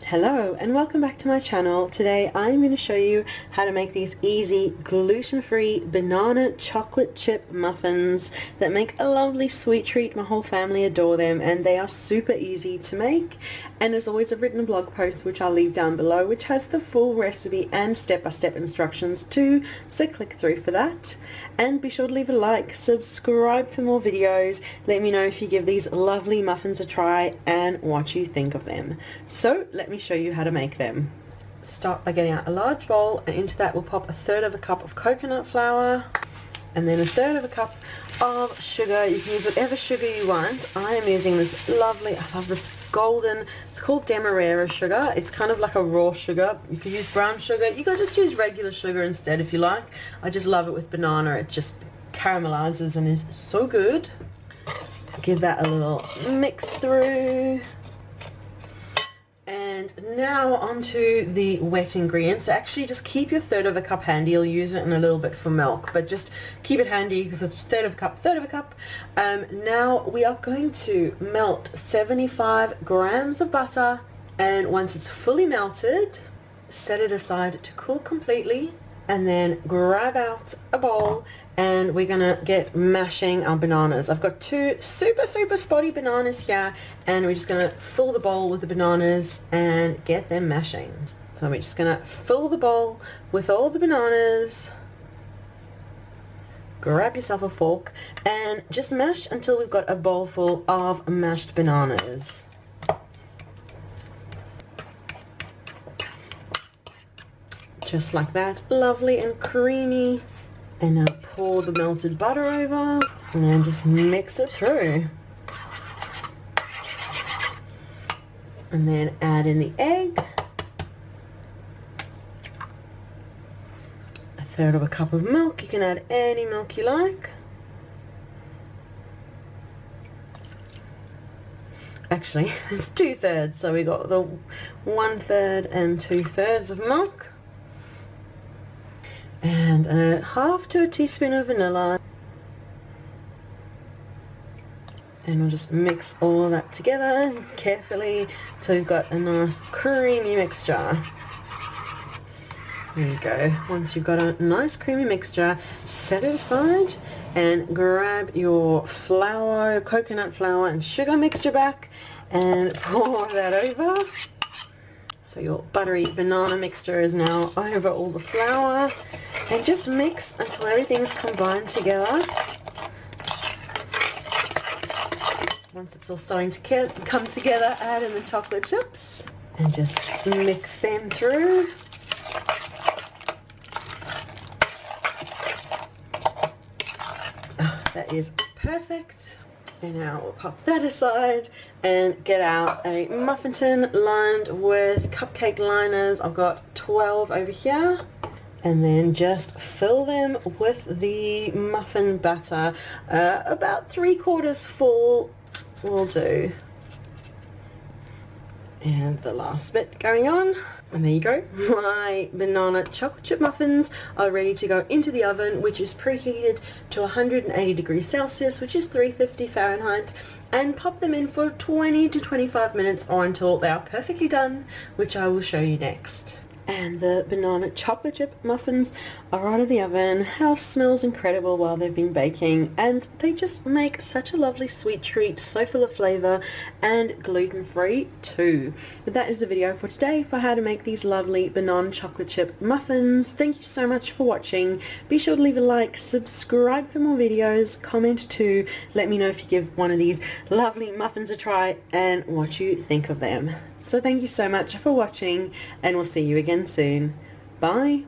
Hello and welcome back to my channel. Today I'm going to show you how to make these easy gluten-free banana chocolate chip muffins that make a lovely sweet treat. My whole family adore them and they are super easy to make. And as always, I've written a blog post which I'll leave down below which has the full recipe and step-by-step instructions too, so click through for that. And be sure to leave a like, subscribe for more videos, let me know if you give these lovely muffins a try and what you think of them. So let me show you how to make them. Start by getting out a large bowl, and into that we'll pop 1/3 of a cup of coconut flour and then 1/3 of a cup of sugar. You can use whatever sugar you want. I am using this lovely, I love this golden, it's called demerara sugar. It's kind of like a raw sugar. You could use brown sugar, you could just use regular sugar instead if you like. I just love it with banana, it just caramelizes and is so good. Give that a little mix through. And now onto the wet ingredients. Actually just keep your 1/3 of a cup handy. You'll use it in a little bit for milk, but just keep it handy because it's 1/3 of a cup, 1/3 of a cup. Now we are going to melt 75 grams of butter, and once it's fully melted, set it aside to cool completely, and then grab out a bowl and we're gonna get mashing our bananas. I've got 2 super spotty bananas here, and we're just gonna fill the bowl with the bananas and get them mashing. So we're just gonna fill the bowl with all the bananas. Grab yourself a fork and just mash until we've got a bowl full of mashed bananas. Just like that, lovely and creamy. And now pour the melted butter over and then just mix it through. And then add in the egg. 1/3 of a cup of milk. You can add any milk you like. Actually, it's 2/3, so we got the 1/3 and 2/3 of milk. And 1/2 to a teaspoon of vanilla, and we'll just mix all of that together carefully till we've got a nice creamy mixture. There you go. Once you've got a nice creamy mixture, set it aside and grab your flour, coconut flour and sugar mixture back and pour that over. So your buttery banana mixture is now over all the flour, and just mix until everything's combined together. Once it's all starting to come together, add in the chocolate chips and just mix them through. That is perfect. And now we'll pop that aside and get out a muffin tin lined with cupcake liners. I've got 12 over here. And then just fill them with the muffin batter. About 3/4 full will do. And the last bit going on. And there you go. My banana chocolate chip muffins are ready to go into the oven, which is preheated to 180 degrees Celsius, which is 350 Fahrenheit, and pop them in for 20 to 25 minutes or until they are perfectly done, which I will show you next. And the banana chocolate chip muffins are out of the oven. House smells incredible while they've been baking, and they just make such a lovely sweet treat, so full of flavor and gluten-free too. But that is the video for today for how to make these lovely banana chocolate chip muffins. Thank you so much for watching. Be sure to leave a like, subscribe for more videos, comment too, let me know if you give one of these lovely muffins a try and what you think of them. So thank you so much for watching, and we'll see you again soon. Bye.